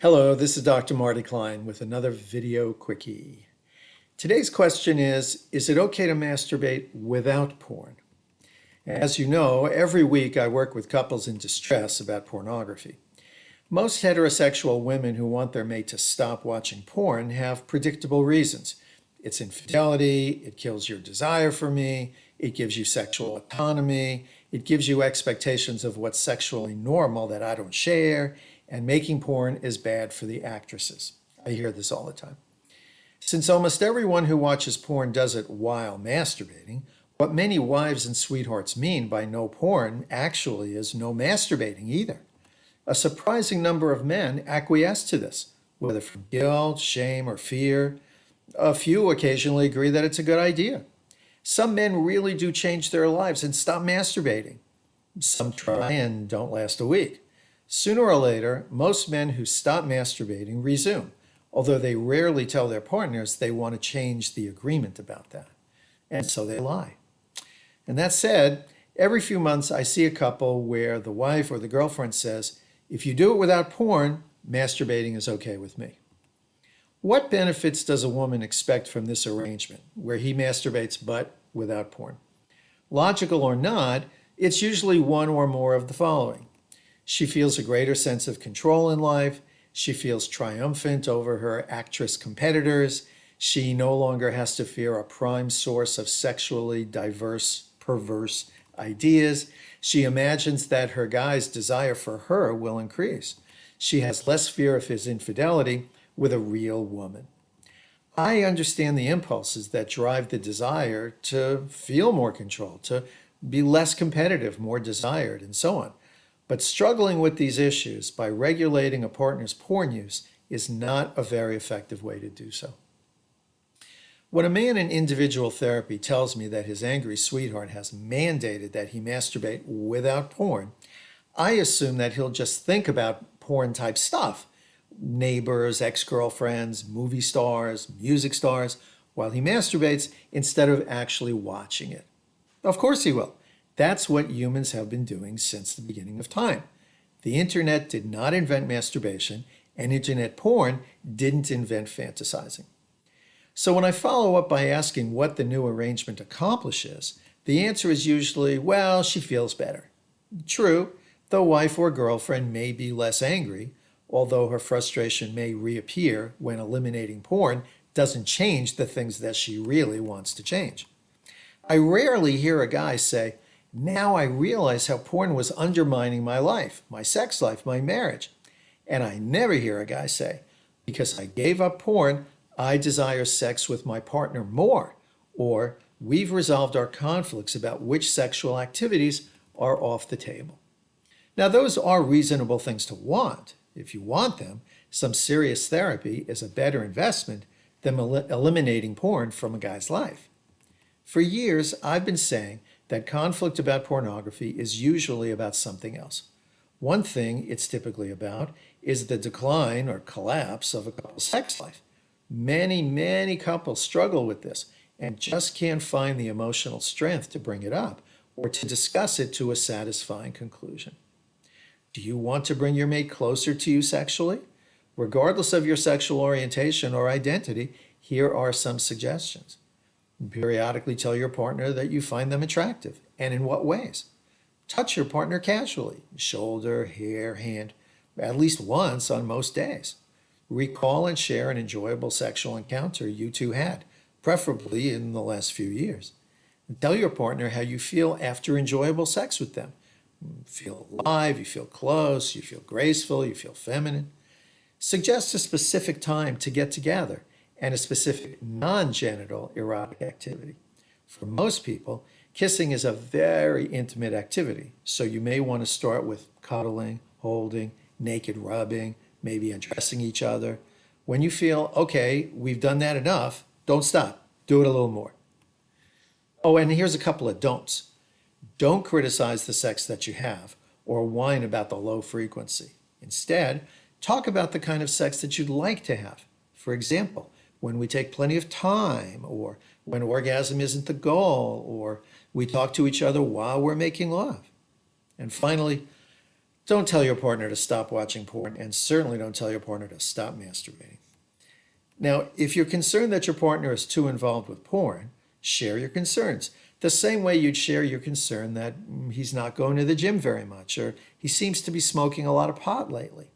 Hello, this is Dr. Marty Klein with another video quickie. Today's question is it okay to masturbate without porn? As you know, every week I work with couples in distress about pornography. Most heterosexual women who want their mate to stop watching porn have predictable reasons. It's infidelity, it kills your desire for me, it gives you sexual autonomy, it gives you expectations of what's sexually normal that I don't share, and making porn is bad for the actresses. I hear this all the time. Since almost everyone who watches porn does it while masturbating, what many wives and sweethearts mean by no porn actually is no masturbating either. A surprising number of men acquiesce to this, whether from guilt, shame, or fear. A few occasionally agree that it's a good idea. Some men really do change their lives and stop masturbating. Some try and don't last a week. Sooner or later, most men who stop masturbating resume, although they rarely tell their partners they want to change the agreement about that. And so they lie. And that said, every few months I see a couple where the wife or the girlfriend says, if you do it without porn, masturbating is okay with me. What benefits does a woman expect from this arrangement, where he masturbates but without porn? Logical or not, it's usually one or more of the following. She feels a greater sense of control in life. She feels triumphant over her actress competitors. She no longer has to fear a prime source of sexually diverse, perverse ideas. She imagines that her guy's desire for her will increase. She has less fear of his infidelity with a real woman. I understand the impulses that drive the desire to feel more control, to be less competitive, more desired, and so on. But struggling with these issues by regulating a partner's porn use is not a very effective way to do so. When a man in individual therapy tells me that his angry sweetheart has mandated that he masturbate without porn, I assume that he'll just think about porn-type stuff, neighbors, ex-girlfriends, movie stars, music stars, while he masturbates instead of actually watching it. Of course he will. That's what humans have been doing since the beginning of time. The internet did not invent masturbation, and internet porn didn't invent fantasizing. So when I follow up by asking what the new arrangement accomplishes, the answer is usually, well, she feels better. True, the wife or girlfriend may be less angry, although her frustration may reappear when eliminating porn doesn't change the things that she really wants to change. I rarely hear a guy say, now I realize how porn was undermining my life, my sex life, my marriage. And I never hear a guy say, because I gave up porn, I desire sex with my partner more, or we've resolved our conflicts about which sexual activities are off the table. Now, those are reasonable things to want. If you want them, some serious therapy is a better investment than eliminating porn from a guy's life. For years, I've been saying that conflict about pornography is usually about something else. One thing it's typically about is the decline or collapse of a couple's sex life. Many couples struggle with this and just can't find the emotional strength to bring it up or to discuss it to a satisfying conclusion. Do you want to bring your mate closer to you sexually? Regardless of your sexual orientation or identity, here are some suggestions. Periodically tell your partner that you find them attractive, and in what ways. Touch your partner casually, shoulder, hair, hand, at least once on most days. Recall and share an enjoyable sexual encounter you two had, preferably in the last few years. And tell your partner how you feel after enjoyable sex with them. You feel alive, you feel close, you feel graceful, you feel feminine. Suggest a specific time to get together and a specific non-genital erotic activity. For most people, kissing is a very intimate activity, so you may want to start with cuddling, holding, naked rubbing, maybe undressing each other. When you feel, okay, we've done that enough, don't stop. Do it a little more. Oh, and here's a couple of don'ts. Don't criticize the sex that you have or whine about the low frequency. Instead, talk about the kind of sex that you'd like to have. For example, when we take plenty of time, or when orgasm isn't the goal, or we talk to each other while we're making love. And finally, Don't tell your partner to stop watching porn, and certainly don't tell your partner to stop masturbating. Now, if you're concerned that your partner is too involved with porn, share your concerns. The same way you'd share your concern that he's not going to the gym very much, or he seems to be smoking a lot of pot lately.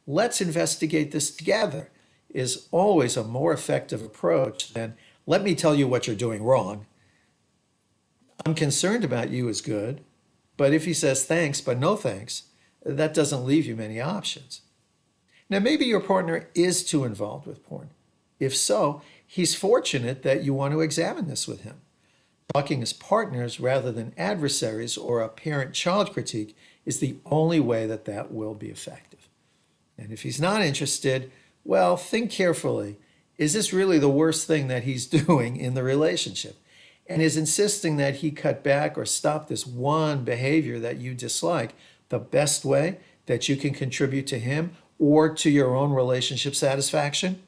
Let's investigate this together is always a more effective approach than let me tell you what you're doing wrong. I'm concerned about you is good, but if he says thanks but no thanks, that doesn't leave you many options. Now, maybe your partner is too involved with porn. If so, he's fortunate that you want to examine this with him. Talking as partners rather than adversaries or a parent-child critique is the only way that that will be effective. And if he's not interested, well, think carefully. Is this really the worst thing that he's doing in the relationship? And is insisting that he cut back or stop this one behavior that you dislike the best way that you can contribute to him or to your own relationship satisfaction?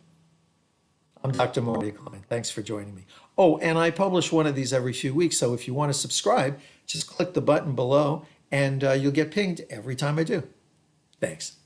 I'm Dr. Marty Klein. Thanks for joining me. Oh, and I publish one of these every few weeks, so if you want to subscribe, just click the button below and you'll get pinged every time I do. Thanks.